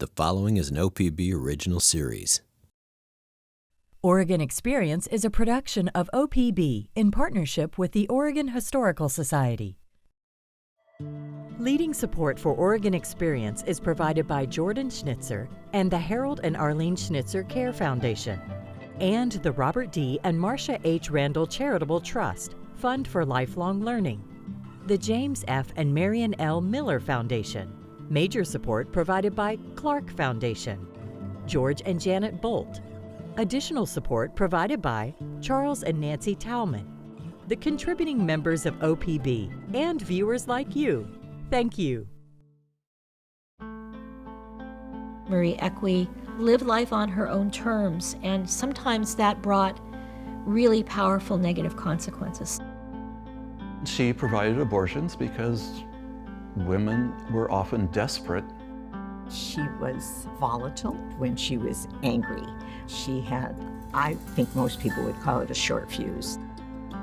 The following is an OPB original series. Oregon Experience is a production of OPB in partnership with the Oregon Historical Society. Leading support for Oregon Experience is provided by Jordan Schnitzer and the Harold and Arlene Schnitzer Care Foundation, and the Robert D. and Marcia H. Randall Charitable Trust, Fund for Lifelong Learning, the James F. and Marion L. Miller Foundation. Major support provided by Clark Foundation, George and Janet Bolt. Additional support provided by Charles and Nancy Tauman, the contributing members of OPB, and viewers like you. Thank you. Marie Equi lived life on her own terms, and sometimes that brought really powerful negative consequences. She provided abortions because women were often desperate. She was volatile when she was angry. She had, I think most people would call it a short fuse.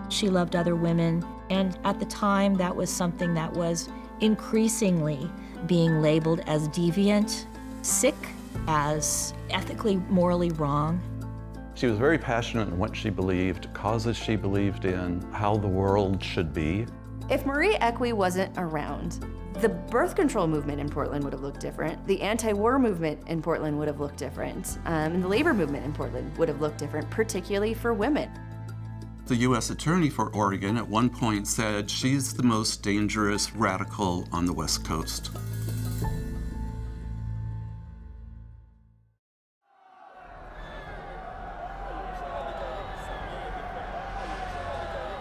She loved other women, and at the time that was something that was increasingly being labeled as deviant, sick, as ethically, morally wrong. She was very passionate in what she believed, causes she believed in, how the world should be. If Marie Equi wasn't around, the birth control movement in Portland would have looked different. The anti-war movement in Portland would have looked different. And the labor movement in Portland would have looked different, particularly for women. The U.S. Attorney for Oregon at one point said she's the most dangerous radical on the West Coast.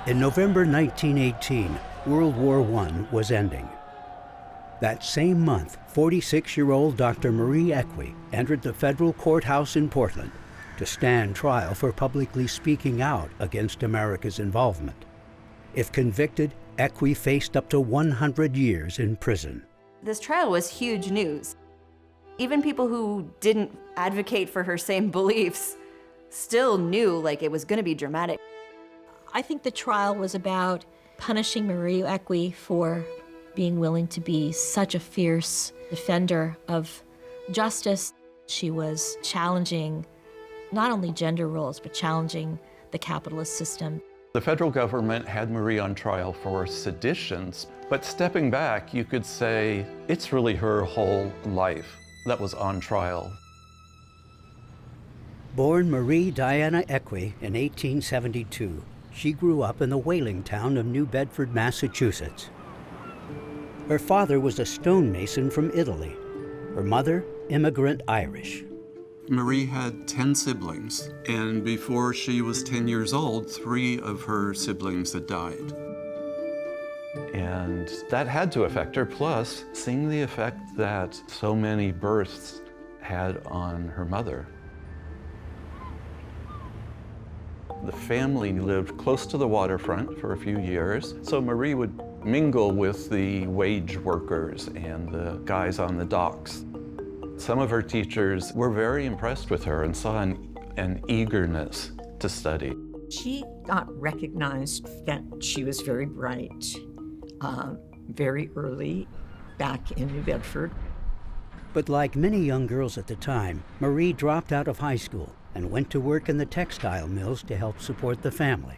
In November 1918, World War I was ending. That same month, 46-year-old Dr. Marie Equi entered the federal courthouse in Portland to stand trial for publicly speaking out against America's involvement. If convicted, Equi faced up to 100 years in prison. This trial was huge news. Even people who didn't advocate for her same beliefs still knew like it was going to be dramatic. I think the trial was about punishing Marie Equi for being willing to be such a fierce defender of justice. She was challenging not only gender roles, but challenging the capitalist system. The federal government had Marie on trial for seditions, but stepping back, you could say it's really her whole life that was on trial. Born Marie Diana Equi in 1872, she grew up in the whaling town of New Bedford, Massachusetts. Her father was a stonemason from Italy. Her mother, immigrant Irish. Marie had 10 siblings, and before she was 10 years old, 3 of her siblings had died. And that had to affect her, plus seeing the effect that so many births had on her mother. The family lived close to the waterfront for a few years, so Marie would mingle with the wage workers and the guys on the docks. Some of her teachers were very impressed with her and saw an eagerness to study. She got recognized that she was very bright, very early back in New Bedford. But like many young girls at the time, Marie dropped out of high school and went to work in the textile mills to help support the family.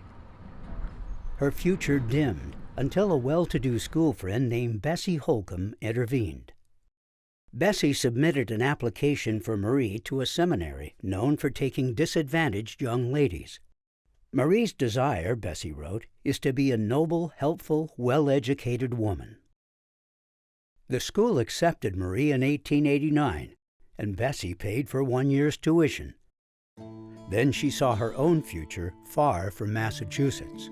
Her future dimmed until a well-to-do school friend named Bessie Holcomb intervened. Bessie submitted an application for Marie to a seminary known for taking disadvantaged young ladies. Marie's desire, Bessie wrote, is to be a noble, helpful, well-educated woman. The school accepted Marie in 1889, and Bessie paid for 1 year's tuition. Then she saw her own future far from Massachusetts.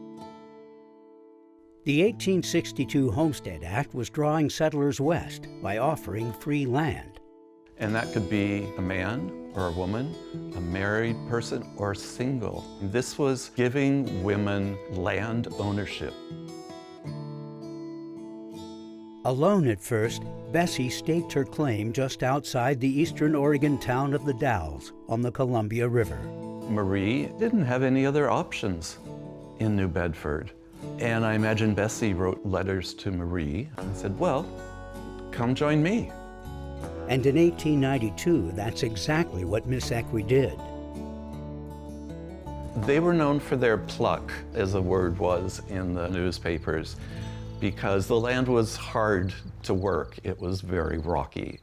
The 1862 Homestead Act was drawing settlers west by offering free land. And that could be a man or a woman, a married person or single. This was giving women land ownership. Alone at first, Bessie staked her claim just outside the eastern Oregon town of the Dalles on the Columbia River. Marie didn't have any other options in New Bedford. And I imagine Bessie wrote letters to Marie and said, well, come join me. And in 1892, that's exactly what Miss Equi did. They were known for their pluck, as the word was in the newspapers, because the land was hard to work. It was very rocky.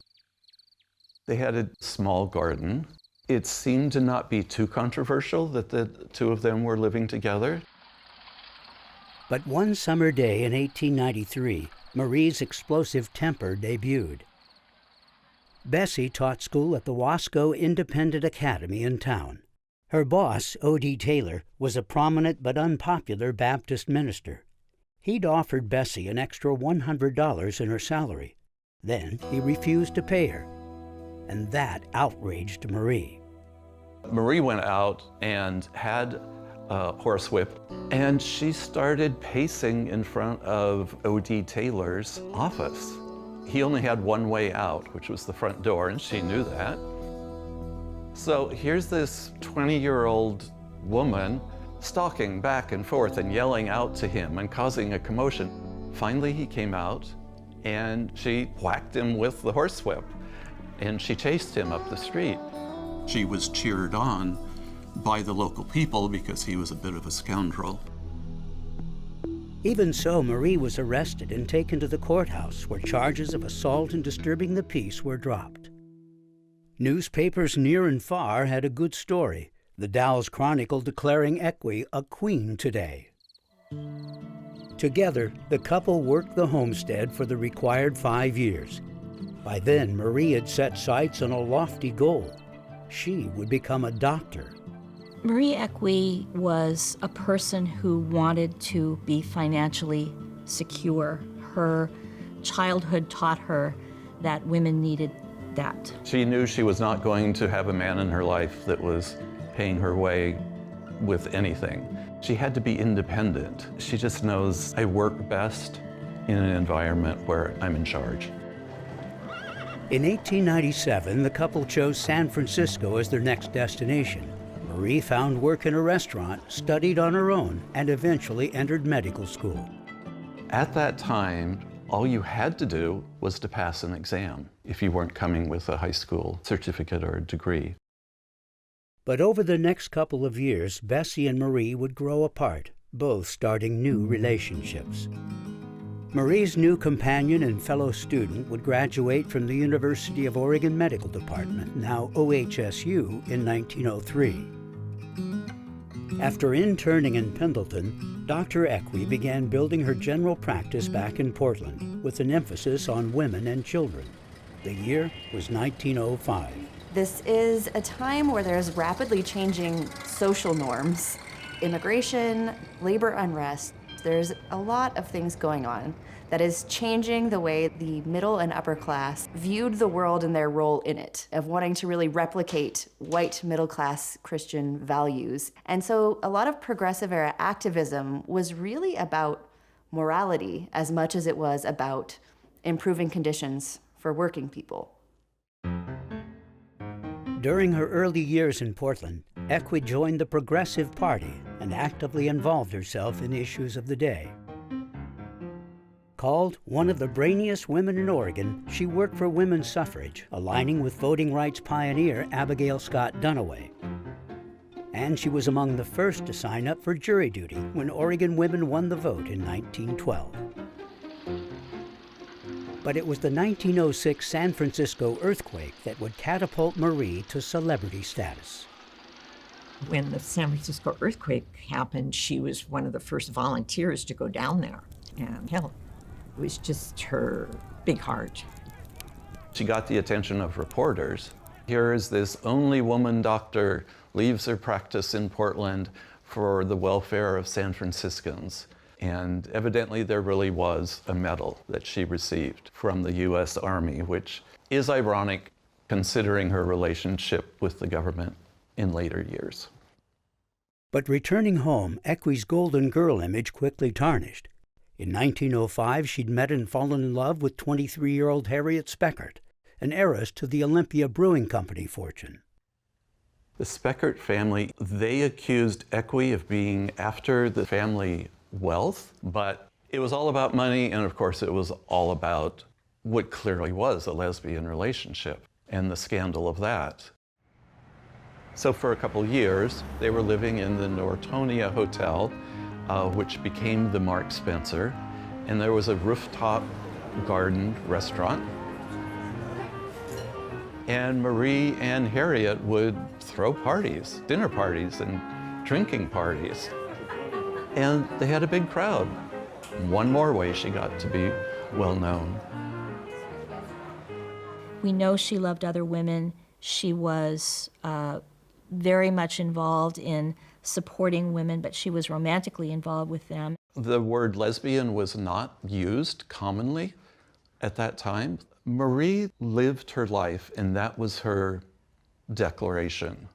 They had a small garden. It seemed to not be too controversial that the two of them were living together. But one summer day in 1893, Marie's explosive temper debuted. Bessie taught school at the Wasco Independent Academy in town. Her boss, O.D. Taylor, was a prominent but unpopular Baptist minister. He'd offered Bessie an extra $100 in her salary. Then he refused to pay her, and that outraged Marie. Marie went out and had a horsewhip, and she started pacing in front of O.D. Taylor's office. He only had one way out, which was the front door, and she knew that. So here's this 20-year-old woman stalking back and forth and yelling out to him and causing a commotion. Finally, he came out, and she whacked him with the horsewhip, and she chased him up the street. She was cheered on by the local people because he was a bit of a scoundrel. Even so, Marie was arrested and taken to the courthouse, where charges of assault and disturbing the peace were dropped. Newspapers near and far had a good story, the Dalles Chronicle declaring Equi a queen today. Together, the couple worked the homestead for the required 5 years. By then, Marie had set sights on a lofty goal. She would become a doctor. Marie Equi was a person who wanted to be financially secure. Her childhood taught her that women needed that. She knew she was not going to have a man in her life that was paying her way with anything. She had to be independent. She just knows, I work best in an environment where I'm in charge. In 1897, the couple chose San Francisco as their next destination. Marie found work in a restaurant, studied on her own, and eventually entered medical school. At that time, all you had to do was to pass an exam if you weren't coming with a high school certificate or a degree. But over the next couple of years, Bessie and Marie would grow apart, both starting new relationships. Marie's new companion and fellow student would graduate from the University of Oregon Medical Department, now OHSU, in 1903. After interning in Pendleton, Dr. Equi began building her general practice back in Portland, with an emphasis on women and children. The year was 1905. This is a time where there's rapidly changing social norms, immigration, labor unrest. There's a lot of things going on that is changing the way the middle and upper class viewed the world and their role in it, of wanting to really replicate white middle class Christian values. And so a lot of progressive era activism was really about morality as much as it was about improving conditions for working people. During her early years in Portland, Equi joined the Progressive Party and actively involved herself in issues of the day. Called one of the brainiest women in Oregon, she worked for women's suffrage, aligning with voting rights pioneer Abigail Scott Duniway. And she was among the first to sign up for jury duty when Oregon women won the vote in 1912. But it was the 1906 San Francisco earthquake that would catapult Marie to celebrity status. When the San Francisco earthquake happened, she was one of the first volunteers to go down there and help. It was just her big heart. She got the attention of reporters. Here is this only woman doctor leaves her practice in Portland for the welfare of San Franciscans. And evidently there really was a medal that she received from the U.S. Army, which is ironic considering her relationship with the government in later years. But returning home, Equi's golden girl image quickly tarnished. In 1905, she'd met and fallen in love with 23-year-old Harriet Speckert, an heiress to the Olympia Brewing Company fortune. The Speckert family, they accused Equi of being after the family wealth, but it was all about money, and of course it was all about what clearly was a lesbian relationship and the scandal of that. So for a couple of years, they were living in the Nortonia Hotel, which became the Mark Spencer, and there was a rooftop garden restaurant. And Marie and Harriet would throw parties, dinner parties and drinking parties. And they had a big crowd. One more way she got to be well known. We know she loved other women. She was very much involved in supporting women, but she was romantically involved with them. The word lesbian was not used commonly at that time. Marie lived her life, and that was her declaration.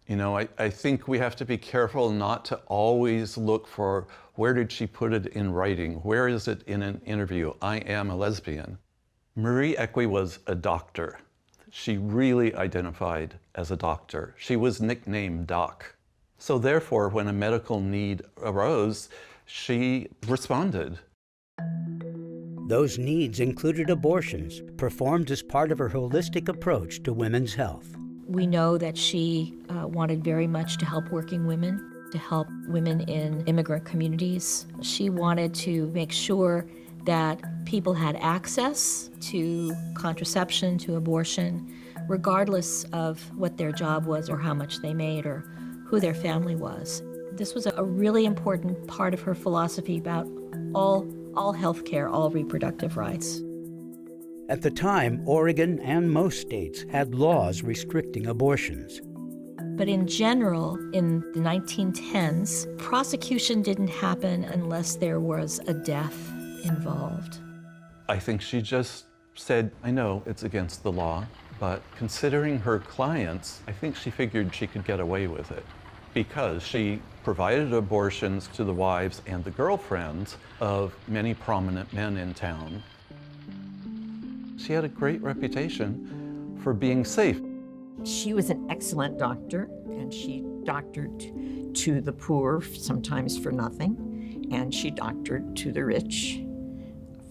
You know, I think we have to be careful not to always look for where did she put it in writing? Where is it in an interview? I am a lesbian. Marie Equi was a doctor. She really identified as a doctor. She was nicknamed Doc. So therefore, when a medical need arose, she responded. Those needs included abortions, performed as part of her holistic approach to women's health. We know that she wanted very much to help working women, to help women in immigrant communities. She wanted to make sure that people had access to contraception, to abortion, regardless of what their job was or how much they made or who their family was. This was a really important part of her philosophy about all health care, all reproductive rights. At the time, Oregon and most states had laws restricting abortions. But in general, in the 1910s, prosecution didn't happen unless there was a death involved. I think she just said, I know it's against the law, but considering her clients, I think she figured she could get away with it because she provided abortions to the wives and the girlfriends of many prominent men in town. She had a great reputation for being safe. She was an excellent doctor, and she doctored to the poor, sometimes for nothing, and she doctored to the rich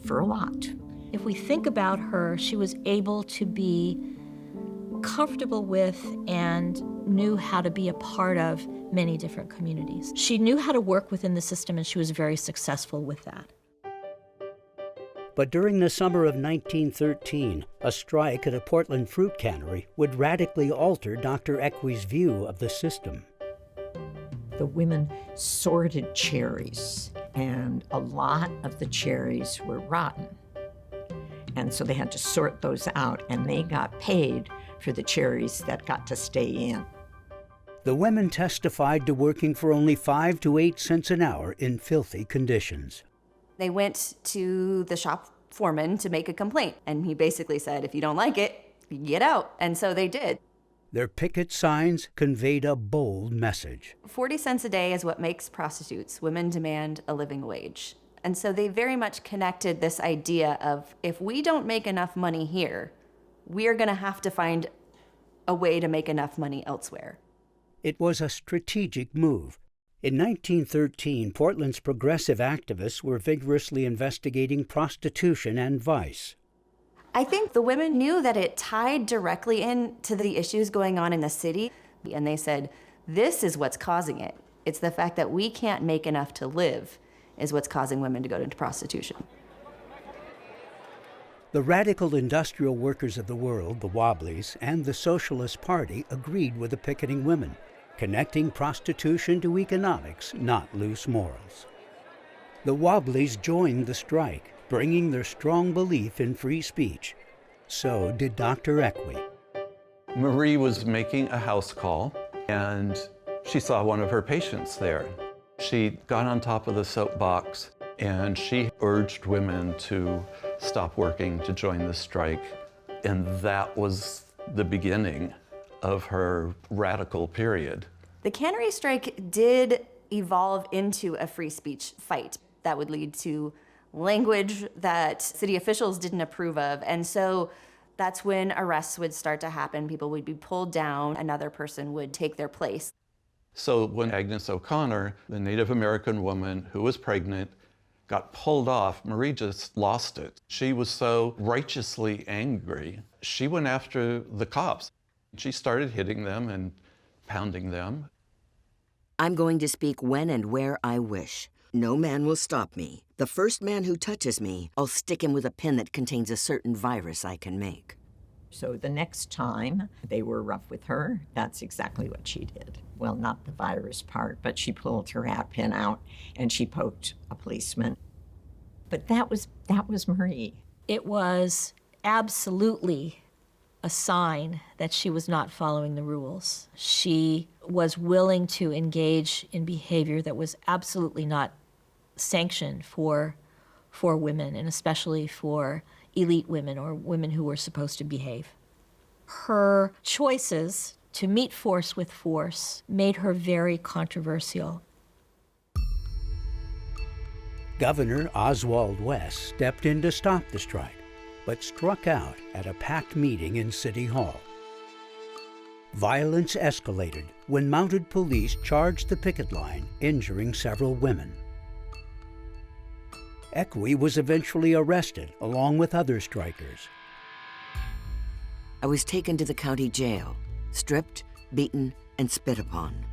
for a lot. If we think about her, she was able to be comfortable with and knew how to be a part of many different communities. She knew how to work within the system, and she was very successful with that. But during the summer of 1913, a strike at a Portland fruit cannery would radically alter Dr. Equi's view of the system. The women sorted cherries, and a lot of the cherries were rotten. And so they had to sort those out, and they got paid for the cherries that got to stay in. The women testified to working for only 5 to 8 cents an hour in filthy conditions. They went to the shop foreman to make a complaint, and he basically said, if you don't like it, get out. And so they did. Their picket signs conveyed a bold message. 40 cents a day is what makes prostitutes. Women demand a living wage. And so they very much connected this idea of, if we don't make enough money here, we are going to have to find a way to make enough money elsewhere. It was a strategic move. In 1913, Portland's progressive activists were vigorously investigating prostitution and vice. I think the women knew that it tied directly into the issues going on in the city, and they said, this is what's causing it. It's the fact that we can't make enough to live is what's causing women to go into prostitution. The radical industrial workers of the world, the Wobblies, and the Socialist Party agreed with the picketing women, connecting prostitution to economics, not loose morals. The Wobblies joined the strike, bringing their strong belief in free speech. So did Dr. Equi. Marie was making a house call, and she saw one of her patients there. She got on top of the soapbox, and she urged women to stop working, to join the strike. And that was the beginning of her radical period. The cannery strike did evolve into a free speech fight that would lead to language that city officials didn't approve of. And so that's when arrests would start to happen. People would be pulled down. Another person would take their place. So when Agnes O'Connor, the Native American woman who was pregnant, got pulled off, Marie just lost it. She was so righteously angry. She went after the cops. She started hitting them and pounding them. I'm going to speak when and where I wish. No man will stop me. The first man who touches me, I'll stick him with a pin that contains a certain virus I can make. So the next time they were rough with her, that's exactly what she did. Well, not the virus part, but she pulled her hat pin out and she poked a policeman. But that was Marie. It was absolutely a sign that she was not following the rules. She was willing to engage in behavior that was absolutely not sanctioned for women, and especially for elite women or women who were supposed to behave. Her choices to meet force with force made her very controversial. Governor Oswald West stepped in to stop the strike, but struck out at a packed meeting in City Hall. Violence escalated when mounted police charged the picket line, injuring several women. Equi was eventually arrested, along with other strikers. I was taken to the county jail, stripped, beaten, and spit upon.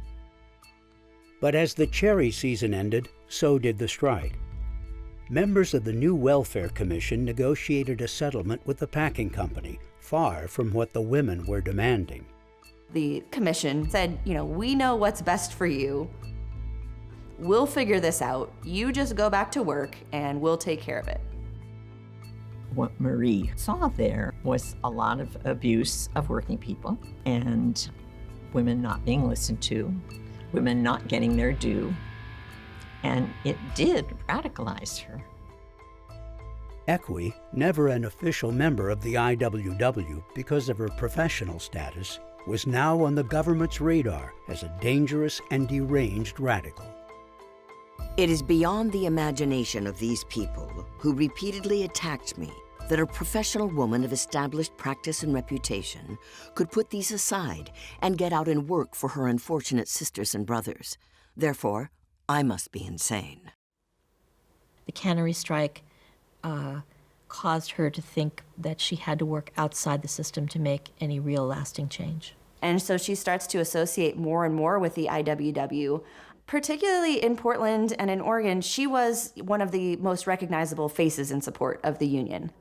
But as the cherry season ended, so did the strike. Members of the new Welfare Commission negotiated a settlement with the packing company, far from what the women were demanding. The commission said, we know what's best for you. We'll figure this out. You just go back to work and we'll take care of it. What Marie saw there was a lot of abuse of working people and women not being listened to, women not getting their due, and it did radicalize her. Equi, never an official member of the IWW because of her professional status, was now on the government's radar as a dangerous and deranged radical. It is beyond the imagination of these people who repeatedly attacked me that a professional woman of established practice and reputation could put these aside and get out and work for her unfortunate sisters and brothers. Therefore, I must be insane. The cannery strike caused her to think that she had to work outside the system to make any real lasting change. And so she starts to associate more and more with the IWW. Particularly in Portland and in Oregon, she was one of the most recognizable faces in support of the union.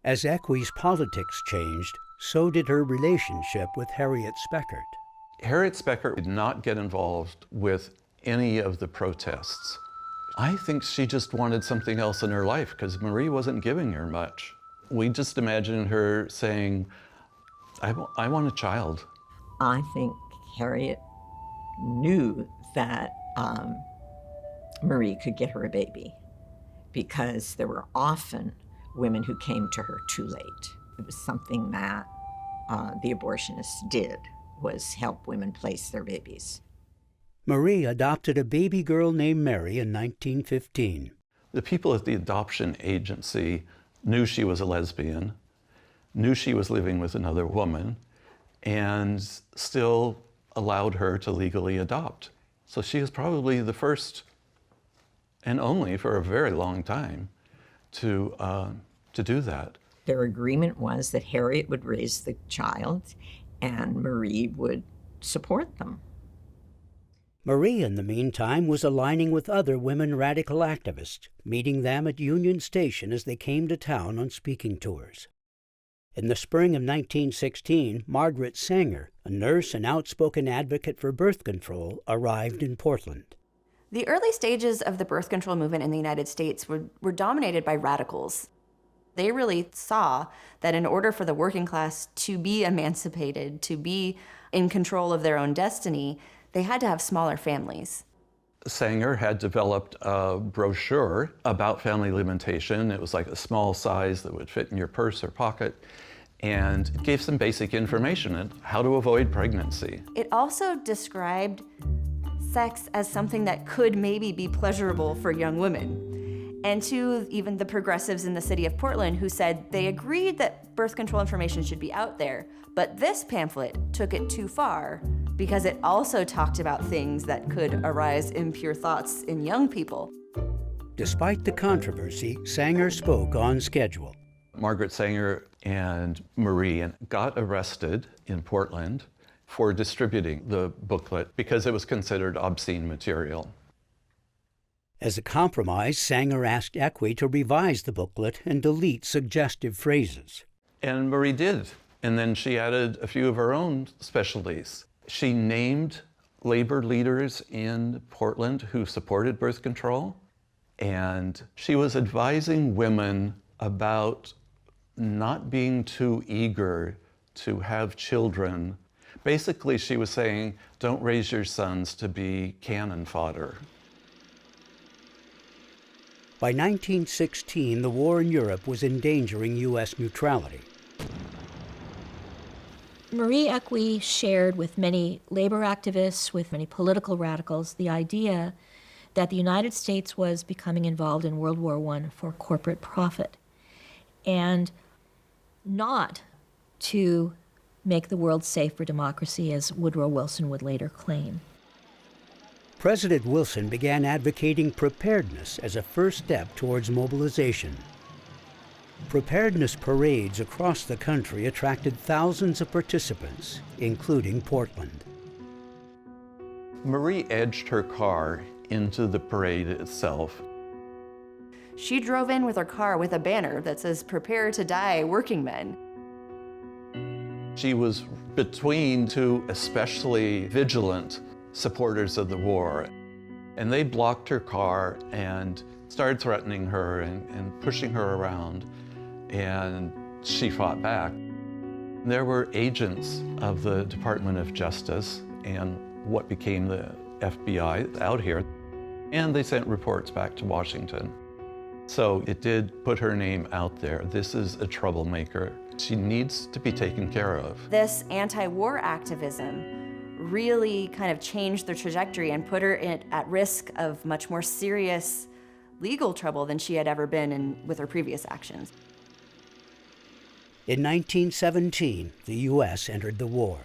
As Equi's politics changed, so did her relationship with Harriet Speckert. Harriet Speckert did not get involved with any of the protests. I think she just wanted something else in her life because Marie wasn't giving her much. We just imagined her saying, I want a child. I think Harriet knew that Marie could get her a baby because there were often women who came to her too late. It was something that the abortionists did, was help women place their babies. Marie adopted a baby girl named Mary in 1915. The people at the adoption agency knew she was a lesbian, knew she was living with another woman, and still allowed her to legally adopt. So she was probably the first and only for a very long time to do that. Their agreement was that Harriet would raise the child and Marie would support them. Marie, in the meantime, was aligning with other women radical activists, meeting them at Union Station as they came to town on speaking tours. In the spring of 1916, Margaret Sanger, a nurse and outspoken advocate for birth control, arrived in Portland. The early stages of the birth control movement in the United States were dominated by radicals. They really saw that in order for the working class to be emancipated, to be in control of their own destiny, they had to have smaller families. Sanger had developed a brochure about family limitation. It was like a small size that would fit in your purse or pocket, and it gave some basic information on how to avoid pregnancy. It also described sex as something that could maybe be pleasurable for young women. And to even the progressives in the city of Portland who said they agreed that birth control information should be out there, but this pamphlet took it too far because it also talked about things that could arise impure thoughts in young people. Despite the controversy, Sanger spoke on schedule. Margaret Sanger and Marie got arrested in Portland for distributing the booklet because it was considered obscene material. As a compromise, Sanger asked Equi to revise the booklet and delete suggestive phrases. And Marie did. And then she added a few of her own specialties. She named labor leaders in Portland who supported birth control. And she was advising women about not being too eager to have children. Basically, she was saying, don't raise your sons to be cannon fodder. By 1916, the war in Europe was endangering U.S. neutrality. Marie Equi shared with many labor activists, with many political radicals, the idea that the United States was becoming involved in World War I for corporate profit, and not to make the world safe for democracy, as Woodrow Wilson would later claim. President Wilson began advocating preparedness as a first step towards mobilization. Preparedness parades across the country attracted thousands of participants, including Portland. Marie edged her car into the parade itself. She drove in with her car with a banner that says, "Prepare to die, working men." She was between two especially vigilant supporters of the war, and they blocked her car and started threatening her and pushing her around, and she fought back. There were agents of the Department of Justice and what became the FBI out here, and they sent reports back to Washington. So it did put her name out there. This is a troublemaker. She needs to be taken care of. This anti-war activism really kind of changed the trajectory and put her at risk of much more serious legal trouble than she had ever been in with her previous actions. In 1917, the U.S. entered the war.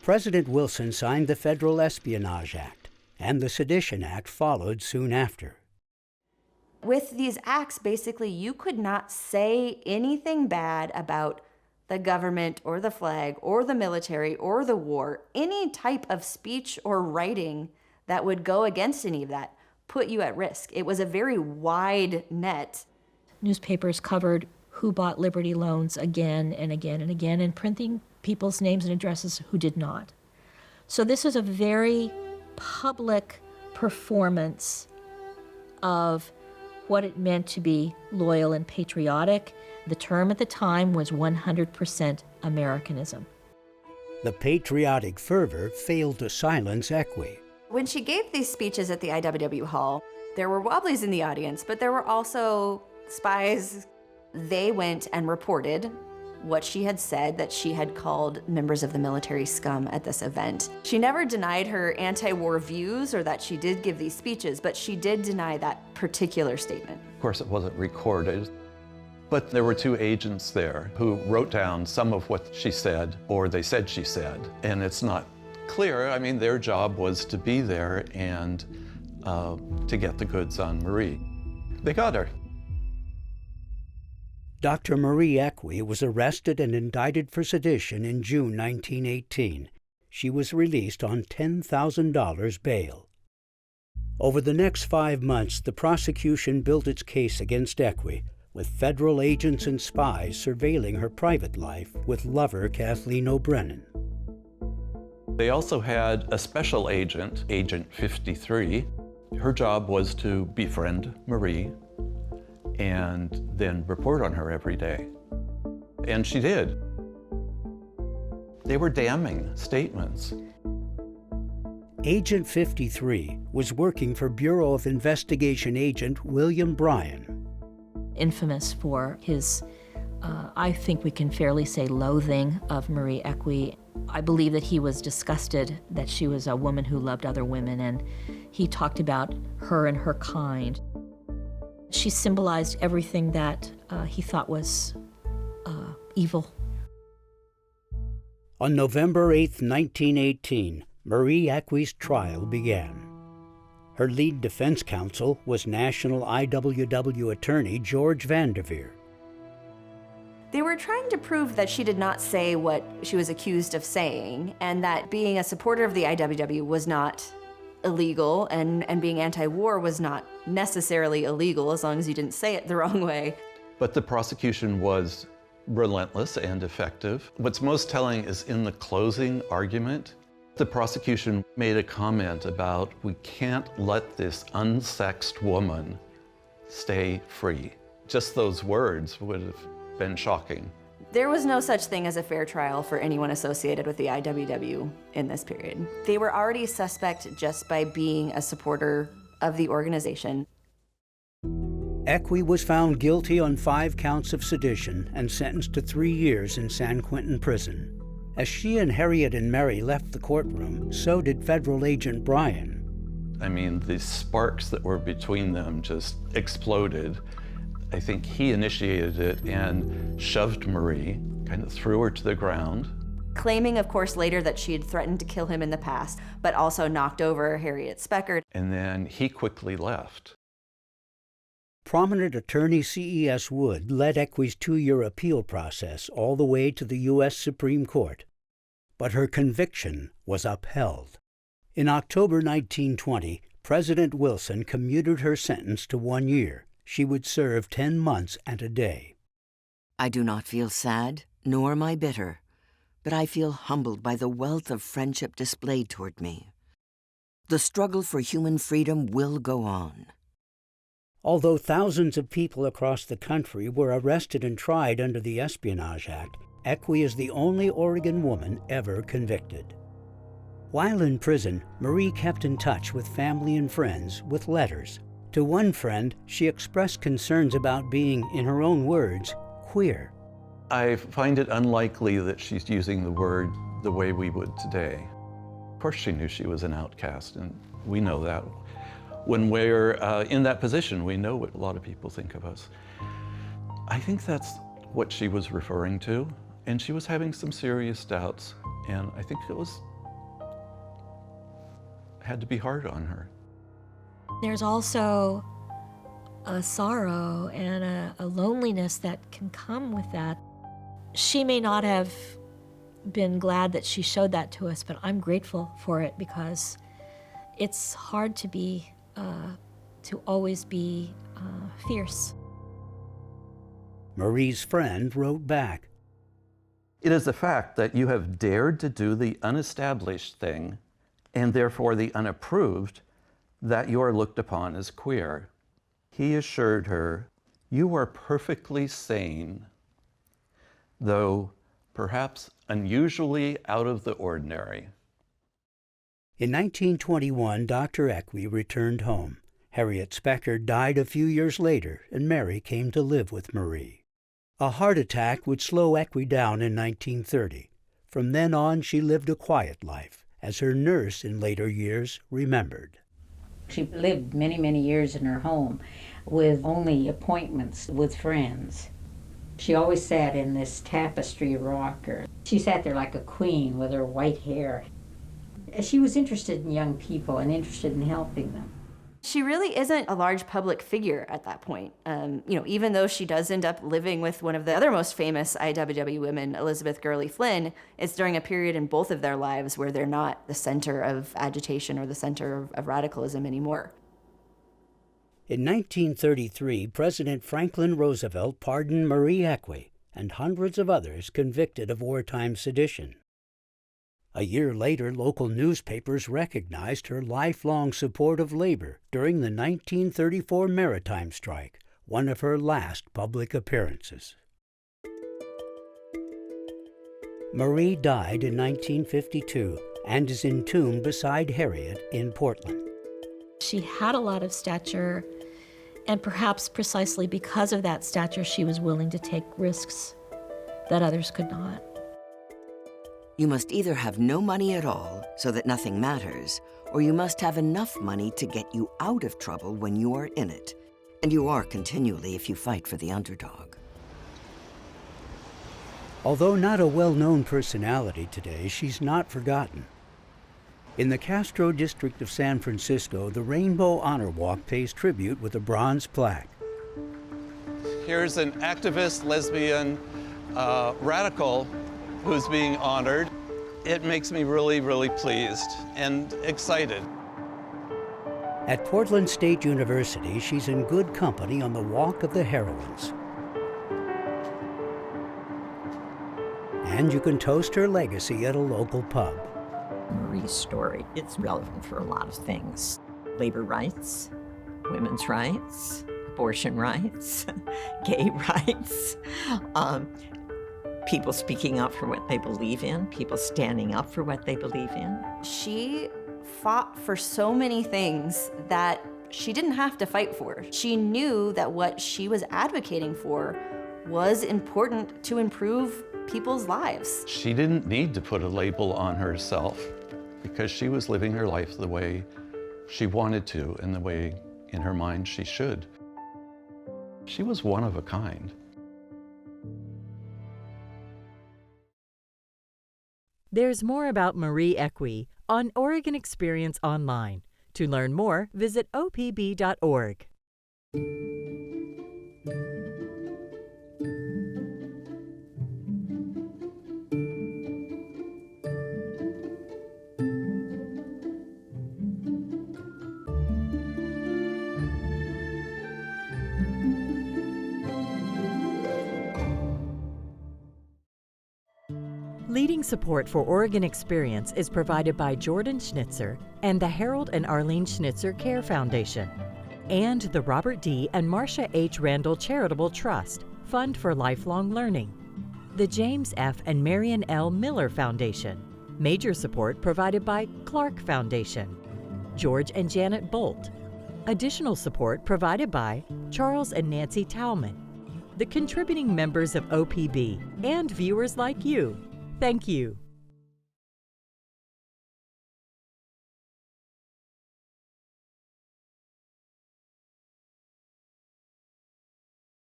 President Wilson signed the Federal Espionage Act, and the Sedition Act followed soon after. With these acts, basically, you could not say anything bad about the government or the flag or the military or the war. Any type of speech or writing that would go against any of that put you at risk. It was a very wide net. Newspapers covered who bought Liberty loans again and again and again, and printing people's names and addresses who did not. So this is a very public performance of what it meant to be loyal and patriotic. The term at the time was 100% Americanism. The patriotic fervor failed to silence Equi. When she gave these speeches at the IWW Hall, there were wobblies in the audience, but there were also spies. They went and reported what she had said, that she had called members of the military scum at this event. She never denied her anti-war views or that she did give these speeches, but she did deny that particular statement. Of course, it wasn't recorded, but there were two agents there who wrote down some of what she said, or they said she said, and it's not clear. I mean, their job was to be there and to get the goods on Marie. They got her. Dr. Marie Equi was arrested and indicted for sedition in June 1918. She was released on $10,000 bail. Over the next 5 months, the prosecution built its case against Equi, with federal agents and spies surveilling her private life with lover Kathleen O'Brennan. They also had a special agent, Agent 53. Her job was to befriend Marie and then report on her every day. And she did. They were damning statements. Agent 53 was working for Bureau of Investigation agent William Bryan. Infamous for his, I think we can fairly say, loathing of Marie Equi. I believe that he was disgusted that she was a woman who loved other women, and he talked about her and her kind. She symbolized everything that he thought was evil. On November 8, 1918, Marie Equi's trial began. Her lead defense counsel was National IWW attorney George Vanderveer. They were trying to prove that she did not say what she was accused of saying, and that being a supporter of the IWW was not illegal, and being anti-war was not necessarily illegal as long as you didn't say it the wrong way. But the prosecution was relentless and effective. What's most telling is in the closing argument, the prosecution made a comment about, we can't let this unsexed woman stay free. Just those words would have been shocking. There was no such thing as a fair trial for anyone associated with the IWW in this period. They were already suspect just by being a supporter of the organization. Equi was found guilty on 5 counts of sedition and sentenced to 3 years in San Quentin prison. As she and Harriet and Mary left the courtroom, so did federal agent Brian. I mean, the sparks that were between them just exploded. I think he initiated it and shoved Marie, kind of threw her to the ground. Claiming, of course, later that she had threatened to kill him in the past, but also knocked over Harriet Speckert. And then he quickly left. Prominent attorney C.E.S. Wood led Equi's 2-year appeal process all the way to the U.S. Supreme Court, but her conviction was upheld. In October 1920, President Wilson commuted her sentence to 1 year. She would serve 10 months and a day. I do not feel sad, nor am I bitter, but I feel humbled by the wealth of friendship displayed toward me. The struggle for human freedom will go on. Although thousands of people across the country were arrested and tried under the Espionage Act, Equi is the only Oregon woman ever convicted. While in prison, Marie kept in touch with family and friends with letters. To one friend, she expressed concerns about being, in her own words, queer. I find it unlikely that she's using the word the way we would today. Of course she knew she was an outcast, and we know that. When we're in that position, we know what a lot of people think of us. I think that's what she was referring to, and she was having some serious doubts, and I think it had to be hard on her. There's also a sorrow and a loneliness that can come with that. She may not have been glad that she showed that to us, but I'm grateful for it because it's hard to be, to always be fierce. Marie's friend wrote back, "It is a fact that you have dared to do the unestablished thing, and therefore the unapproved, that you are looked upon as queer." He assured her, "You are perfectly sane, though perhaps unusually out of the ordinary." In 1921, Dr. Equi returned home. Harriet Speckert died a few years later, and Mary came to live with Marie. A heart attack would slow Equi down in 1930. From then on, she lived a quiet life, as her nurse in later years remembered. She lived many, many years in her home with only appointments with friends. She always sat in this tapestry rocker. She sat there like a queen with her white hair. She was interested in young people and interested in helping them. She really isn't a large public figure at that point. Even though she does end up living with one of the other most famous IWW women, Elizabeth Gurley Flynn, it's during a period in both of their lives where they're not the center of agitation or the center of radicalism anymore. In 1933, President Franklin Roosevelt pardoned Marie Equi and hundreds of others convicted of wartime sedition. A year later, local newspapers recognized her lifelong support of labor during the 1934 maritime strike, one of her last public appearances. Marie died in 1952 and is entombed beside Harriet in Portland. She had a lot of stature, and perhaps precisely because of that stature, she was willing to take risks that others could not. You must either have no money at all, so that nothing matters, or you must have enough money to get you out of trouble when you are in it. And you are continually if you fight for the underdog. Although not a well-known personality today, she's not forgotten. In the Castro district of San Francisco, the Rainbow Honor Walk pays tribute with a bronze plaque. Here's an activist, lesbian, radical who's being honored. It makes me really, really pleased and excited. At Portland State University, she's in good company on the Walk of the Heroines. And you can toast her legacy at a local pub. Marie's story, it's relevant for a lot of things. Labor rights, women's rights, abortion rights, gay rights, people speaking up for what they believe in, people standing up for what they believe in. She fought for so many things that she didn't have to fight for. She knew that what she was advocating for was important to improve people's lives. She didn't need to put a label on herself because she was living her life the way she wanted to and the way in her mind she should. She was one of a kind. There's more about Marie Equi on Oregon Experience Online. To learn more, visit opb.org. Leading support for Oregon Experience is provided by Jordan Schnitzer and the Harold and Arlene Schnitzer Care Foundation, and the Robert D. and Marcia H. Randall Charitable Trust, Fund for Lifelong Learning, the James F. and Marion L. Miller Foundation. Major support provided by Clark Foundation, George and Janet Bolt. Additional support provided by Charles and Nancy Tauman, the contributing members of OPB, and viewers like you. Thank you.